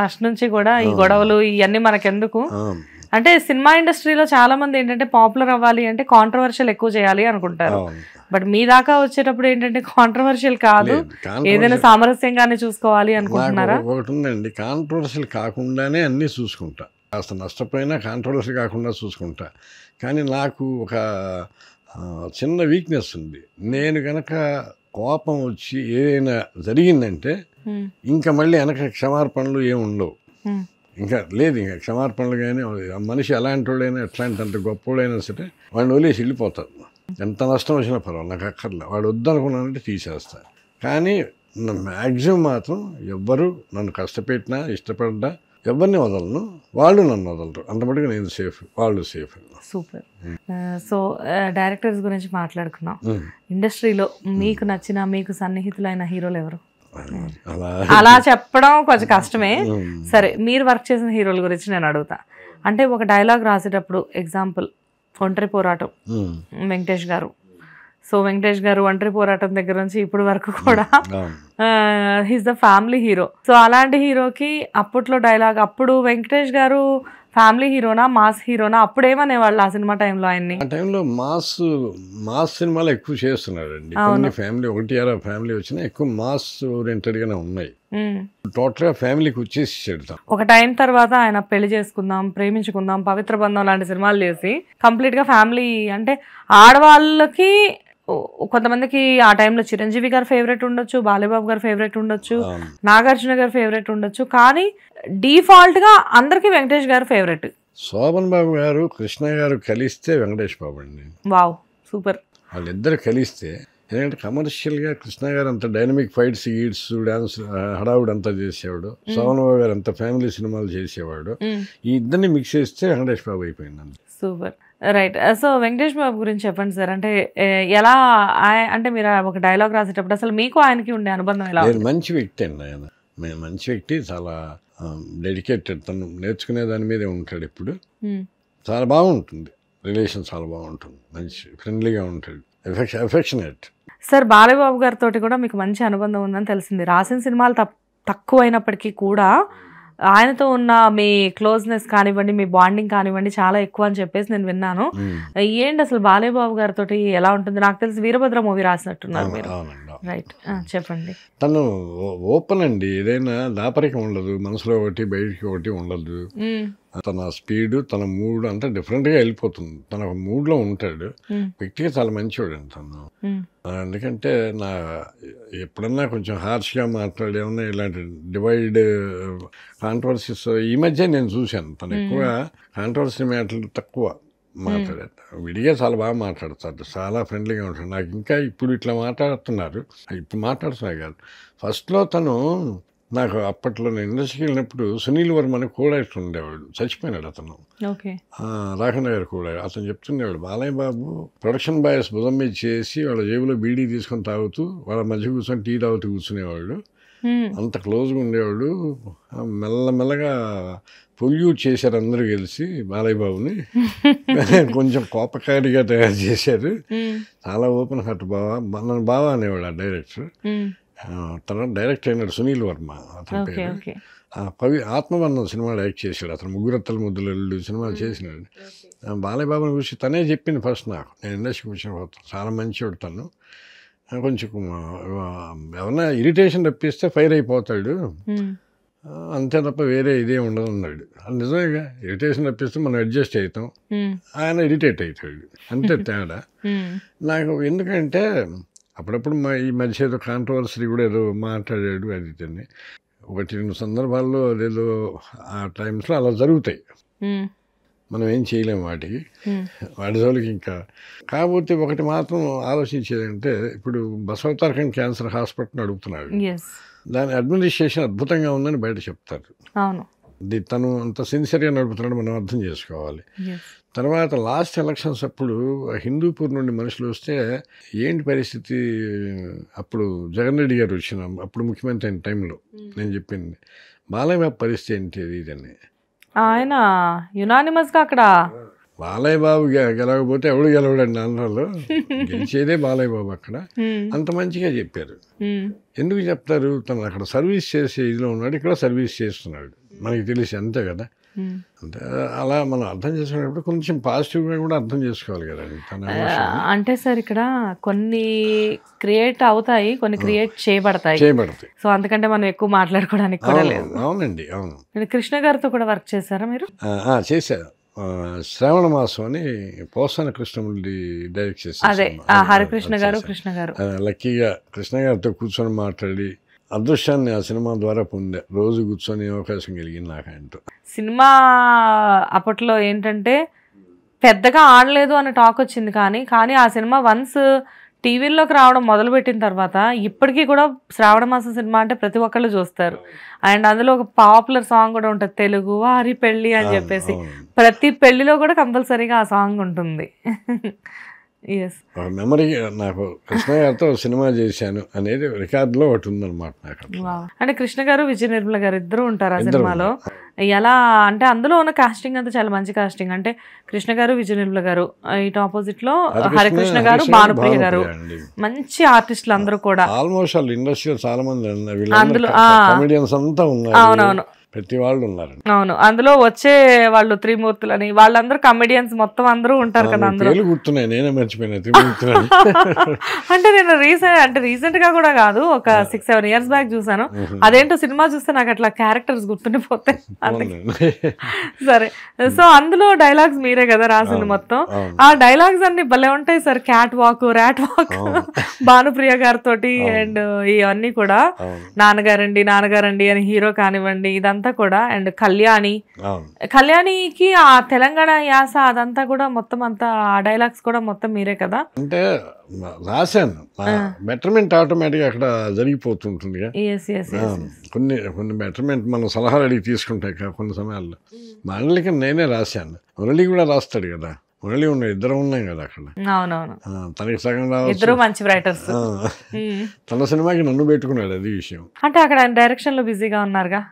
First నుంచి కూడా ఈ గొడవలు ఇవన్నీ మనకెందుకు, అంటే సినిమా ఇండస్ట్రీలో చాలా మంది ఏంటంటే పాపులర్ అవ్వాలి అంటే కాంట్రవర్షియల్ ఎక్కువ చేయాలి అనుకుంటారు. బట్ మీ దాకా వచ్చేటప్పుడు ఏంటంటే కాంట్రవర్షియల్ కాదు, ఏదైనా సామరస్యంగానే చూసుకోవాలి అనుకుంటున్నారా? ఒకటి ఉందండి, కాంట్రవర్షియల్ కాకుండానే అన్నీ చూసుకుంటా, కాస్త నష్టపోయినా కాంట్రవర్షియల్ కాకుండా చూసుకుంటా. కానీ నాకు ఒక చిన్న వీక్నెస్ ఉంది. నేను కనుక కోపం వచ్చి ఏదైనా జరిగిందంటే ఇంకా మళ్ళీ వెనక క్షమార్పణలు ఏమి ఉండవు. ఇంకా లేదు, ఇంకా క్షమార్పణలు కానీ మనిషి ఎలాంటి వాడైనా ఎట్లాంటి గొప్పవాడైనా సరే వాడిని వదిలేసి వెళ్ళిపోతారు. ఎంత నష్టం వచ్చినా పర్వాలేదు, నాకు అక్కర్లే, వాడు వద్దనుకున్నానంటే తీసేస్తాను. కానీ మ్యాక్సిమం మాత్రం ఎవ్వరు నన్ను కష్టపెట్టినా ఇష్టపడ్డా ఎవరిని వదలను, వాళ్ళు నన్ను వదలరు. అంత మటుకు నేను సేఫ్, వాళ్ళు సేఫ్. సూపర్. సో డైరెక్టర్స్ గురించి మాట్లాడుకున్నాం. ఇండస్ట్రీలో మీకు నచ్చిన, మీకు సన్నిహితులైన హీరోలు ఎవరు? అలా చెప్పడం కొంచెం కష్టమే. సరే, మీరు వర్క్ చేసిన హీరోల గురించి నేను అడుగుతా. అంటే ఒక డైలాగ్ రాసేటప్పుడు ఎగ్జాంపుల్ ఒంటరి పోరాటం వెంకటేష్ గారు. సో వెంకటేష్ గారు ఒంటరి పోరాటం దగ్గర నుంచి ఇప్పుడు వరకు కూడా he's the family hero. So అలాంటి హీరోకి అప్పట్లో డైలాగ్, అప్పుడు వెంకటేష్ గారు ఫ్యామిలీ హీరోనా మాస్ హీరోనా, అప్పుడేమనేవాళ్ళు ఆ సినిమా టైంలో ఆయన్ని? ఆ టైంలో మాస్ సినిమాలు ఎక్కువ చేస్తున్నారండి. కొన్ని ఫ్యామిలీ, ఒకటి అలా ఫ్యామిలీ వచ్చినా ఎక్కువ మాస్ ఓరియంటెడ్ గానే ఉన్నాయి. టోటల్ గా ఫ్యామిలీకి వచ్చేసి ఒక టైం తర్వాత ఆయన పెళ్లి చేసుకుందాం, ప్రేమించుకుందాం, పవిత్ర బంధం లాంటి సినిమాలు చేసి కంప్లీట్ గా ఫ్యామిలీ, అంటే ఆడవాళ్ళకి కొంతమందికి ఆ టైంలో చిరంజీవి గారు ఫేవరెట్ ఉండొచ్చు, బాలయ్యబాబు గారు ఫేవరెట్ ఉండొచ్చు, నాగార్జున గారు ఫేవరెట్ ఉండొచ్చు, కానీ డిఫాల్ట్ గా అందరికి వెంకటేష్ గారు ఫేవరెట్. శోభన్ బాబు గారు కృష్ణ గారు కలిస్తే వెంకటేష్ బాబు అండి. Wow, super. వాళ్ళిద్దరు కలిస్తే, ఎందుకంటే కమర్షియల్ గా కృష్ణ గారు అంత డైనమిక్ ఫైట్స్, ఈడ్స్, డాన్స్, హడావుడు అంతా చేసేవాడు. శోభన్ బాబు గారు అంత ఫ్యామిలీ సినిమాలు చేసేవాడు. ఈ ఇద్దరిని మిక్స్ చేస్తే వెంకటేష్ బాబు అయిపోయింది. Super, right. సో వెంకటేష్ బాబు గురించి చెప్పండి సార్. అంటే ఎలా, అంటే మీరు ఒక డైలాగ్ రాసేటప్పుడు అసలు మీకు ఆయనకి ఉండే అనుబంధం ఎలా? మంచి వ్యక్తి అండి ఆయన, మంచి వ్యక్తి, చాలా డెడికేటెడ్. తను నేర్చుకునే దాని మీదే ఉంటాడు ఎప్పుడు. చాలా బాగుంటుంది రిలేషన్, చాలా బాగుంటుంది, మంచి ఫ్రెండ్లీగా ఉంటాడు, ఎఫెక్షనేట్. సార్ బాలయ్యబాబు గారితో కూడా మీకు మంచి అనుబంధం ఉందని తెలిసింది. రాసిన సినిమాలు తక్కువైనప్పటికీ కూడా ఆయనతో ఉన్న మీ క్లోజ్నెస్ కానివ్వండి, మీ బాండింగ్ కానివ్వండి చాలా ఎక్కువ అని చెప్పేసి నేను విన్నాను. ఏంటి అసలు బాలయ్యబాబు గారితో ఎలా ఉంటుంది? నాకు తెలిసి వీరభద్ర మూవీ రాసినట్టున్నారు మీరు, రైట్? చెప్పండి. తను ఓపెన్ అండి, ఏదైనా దాపరికం ఉండదు, మనసులో ఒకటి బయటికి ఒకటి ఉండదు. తన స్పీడ్, తన మూడ్ అంతా డిఫరెంట్ గా వెళ్ళిపోతుంది. తన మూడ్ లో ఉంటాడు. వ్యక్తిగా చాలా మంచివాడు అండి తను. ఎందుకంటే ఎప్పుడన్నా కొంచెం హార్ష్ గా మాట్లాడేమన్నా ఇలాంటి డివైడ్ కాంట్రవర్సీస్ ఈ మధ్య నేను చూశాను. తను ఎక్కువ కాంట్రవర్సీ మ్యాటర్లు తక్కువ మాట్లాడారు. విడిగా చాలా బాగా మాట్లాడతాడు, చాలా ఫ్రెండ్లీగా ఉంటాడు. నాకు ఇంకా ఇప్పుడు ఇట్లా మాట్లాడుతున్నారు, ఇప్పుడు మాట్లాడుతున్నారు కాదు, ఫస్ట్లో తను నాకు అప్పట్లో నేను ఇండస్ట్రీకి వెళ్ళినప్పుడు సునీల్ వర్మని కూడా ఇట్లా ఉండేవాడు, చచ్చిపోయినాడు అతను. రాఘవ గారు కూడా అతను చెప్తుండేవాడు, బాలయ్య బాబు ప్రొడక్షన్ బాయ్స్ భుజం మీద చేసి వాళ్ళ జేబులో బీడీ తీసుకొని తాగుతూ వాళ్ళ మధ్య కూర్చొని టీ తాగుతూ కూర్చునేవాడు. అంత క్లోజ్గా ఉండేవాడు. మెల్లమెల్లగా పొల్యూట్ చేశారు అందరూ కలిసి బాలయ్య బాబుని, కొంచెం కోపకారిగా తయారు చేశారు. చాలా ఓపెన్ హార్ట్ బావా, నన్ను బావా అనేవాడు ఆ డైరెక్టర్. తన డైరెక్ట్ అయినాడు సునీల్ వర్మ అతని పేరు. ఆత్మబంధం సినిమాలో యాక్ట్ చేశాడు అతను. ముగ్గురత్తల ముద్దులు సినిమాలు చేసినాడు. బాలయ్య బాబుని గురించి తనే చెప్పింది ఫస్ట్ నాకు, నేను ఇండస్ట్రీకి వచ్చిన చాలా మంచివాడు తను. కొంచెం ఏమన్నా ఇరిటేషన్ రప్పిస్తే ఫైర్ అయిపోతాడు, అంతే తప్ప వేరే ఇదే ఉండదు అన్నాడు. అది నిజమేగా, ఇరిటేషన్ రప్పిస్తే మనం అడ్జస్ట్ అవుతాం, ఆయన ఇరిటేట్ అవుతాడు, అంతే తేడా. నాకు ఎందుకంటే అప్పుడప్పుడు ఈ మధ్య ఏదో కాంట్రవర్సీ కూడా ఏదో మాట్లాడాడు, అది తిని 1-2 సందర్భాల్లో అదేదో ఆ టైమ్స్లో అలా జరుగుతాయి. మనం ఏం చేయలేము వాటికి, వాటి జోలికి ఇంకా. కాకపోతే ఒకటి మాత్రం ఆలోచించేదంటే, ఇప్పుడు బసవతారకం క్యాన్సర్ హాస్పిటల్ నడుపుతున్నాడు, దాని అడ్మినిస్ట్రేషన్ అద్భుతంగా ఉందని బయట చెప్తారు. తను అంత సిన్సియర్గా నడుపుతున్నాడు, మనం అర్థం చేసుకోవాలి. తర్వాత లాస్ట్ ఎలక్షన్స్ అప్పుడు హిందూపూర్ నుండి మనుషులు వస్తే ఏంటి పరిస్థితి, అప్పుడు జగన్ రెడ్డి గారు వచ్చిన అప్పుడు ముఖ్యమంత్రి అయిన టైంలో నేను చెప్పింది, బాలయ్య బాబు పరిస్థితి ఏంటి ఇదని. ఆయన యునానిమస్గా అక్కడ బాలయ్య బాబు గెలవకపోతే ఎవడు గెలవడండి ఆంధ్రాలో, గెలిచేదే బాలయ్య బాబు. అక్కడ అంత మంచిగా చెప్పారు. ఎందుకు చెప్తారు, తను అక్కడ సర్వీస్ చేసే ఇదిలో ఉన్నాడు, ఇక్కడ సర్వీస్ చేస్తున్నాడు. మనకి తెలిసి అంతే కదా. అంటే అలా మనం అర్థం చేసుకునేటప్పుడు కొంచెం పాజిటివ్గా కూడా అర్థం చేసుకోవాలి కదండి తన ఎమోషన్. అంటే సార్ ఇక్కడ కొన్ని క్రియేట్ అవుతాయి, కొన్ని క్రియేట్ చేయబడతాయి. సో అందుకంటే మనం ఎక్కువ మాట్లాడుకోవడానికి కూడా లేదు. అవునండి, అవును. నేను కృష్ణ గారితో కూడా వర్క్ చేశారా మీరు? చేశారు. శ్రావణ మాసం అని పోసాన కృష్ణమూర్తి డైరెక్ట్ చేశారు. అదే హరికృష్ణ గారు, కృష్ణ గారు. లక్కీగా కృష్ణ గారితో కూర్చొని మాట్లాడి అదృష్టాన్ని ఆ సినిమా ద్వారా పొందా. రోజు కూర్చొని అవకాశం కలిగింది నాకు ఆయనతో. సినిమా అప్పట్లో ఏంటంటే పెద్దగా ఆడలేదు అనే టాక్ వచ్చింది, కానీ ఆ సినిమా వన్స్ టీవీల్లోకి రావడం మొదలుపెట్టిన తర్వాత ఇప్పటికీ కూడా శ్రావణ మాసం సినిమా అంటే ప్రతి ఒక్కళ్ళు చూస్తారు. అండ్ అందులో ఒక పాపులర్ సాంగ్ కూడా ఉంటుంది, తెలుగు వారి పెళ్ళి అని చెప్పేసి. ప్రతి పెళ్లిలో కూడా కంపల్సరీగా ఆ సాంగ్ ఉంటుంది. మెమరీ నాకు కృష్ణ గారితో సినిమా చేశాను అనేది రికార్డులో ఒకటి ఉందన్నమాట నాకు. అంటే కృష్ణ గారు, విజయ నిర్మల గారు ఇద్దరు ఉంటారు ఆ సినిమాలో. ఎలా అంటే అందులో ఉన్న కాస్టింగ్ అంతా చాలా మంచి కాస్టింగ్. అంటే కృష్ణ గారు, విజయ నిర్మల గారు, ఇటు ఆపోజిట్ లో హరికృష్ణ గారు, భానుప్రియ గారు, మంచి ఆర్టిస్టులు అందరూ కూడా. ఆల్మోస్ట్ వాళ్ళు ఇండస్ట్రీలో చాలా మంది అందులో కామెడియన్స్ అంతా ఉన్నారు. అవునవును, ప్రతి వాళ్ళు ఉన్నారు. అవును, అందులో వచ్చే వాళ్ళు త్రిమూర్తులని వాళ్ళందరూ కమెడియన్స్ మొత్తం అందరూ ఉంటారు కదా అందులో. గుర్తున్నాయి, నేనే మర్చిపోయినా. అంటే నేను రీసెంట్ గా కూడా కాదు, ఒక 6-7 years బ్యాక్ చూసాను. అదేంటో సినిమా చూస్తే నాకు అట్లా క్యారెక్టర్స్ గుర్తుండిపోతాయి. సరే, సో అందులో డైలాగ్స్ మీరే కదా రాసింది మొత్తం. ఆ డైలాగ్స్ అన్ని భలే ఉంటాయి sir. Cat walk, rat walk, Bhanupriya గారితో. అండ్ ఇవన్నీ కూడా నాన్నగారండి అని హీరో కానివ్వండి, ఇదంతా కూడా. అండ్ కళ్యాణికి ఆ తెలంగాణ యాస అదంతా కూడా మొత్తం అంతా ఆ డైలాగ్స్ కూడా మొత్తం మీరే కదా. అంటే రాశాను, బెటర్మెంట్ ఆటోమేటిక్గా అక్కడ జరిగిపోతుంటుంది. కొన్ని బెటర్మెంట్ మనం సలహాలు అడిగి తీసుకుంటాయి కొన్ని సమయాల్లో. మా అన్నలకి నేనే రాశాను, మురళి కూడా రాస్తాడు కదా. మురళి ఇద్దరు ఉన్నాం కదా అక్కడ. అవునవును, తనకి సగం ఇద్దరు మంచి రైటర్స్. తన సినిమాకి నన్ను పెట్టుకున్నాడు, అది విషయం. అంటే అక్కడ డైరెక్షన్ లో బిజీగా ఉన్నారుగా.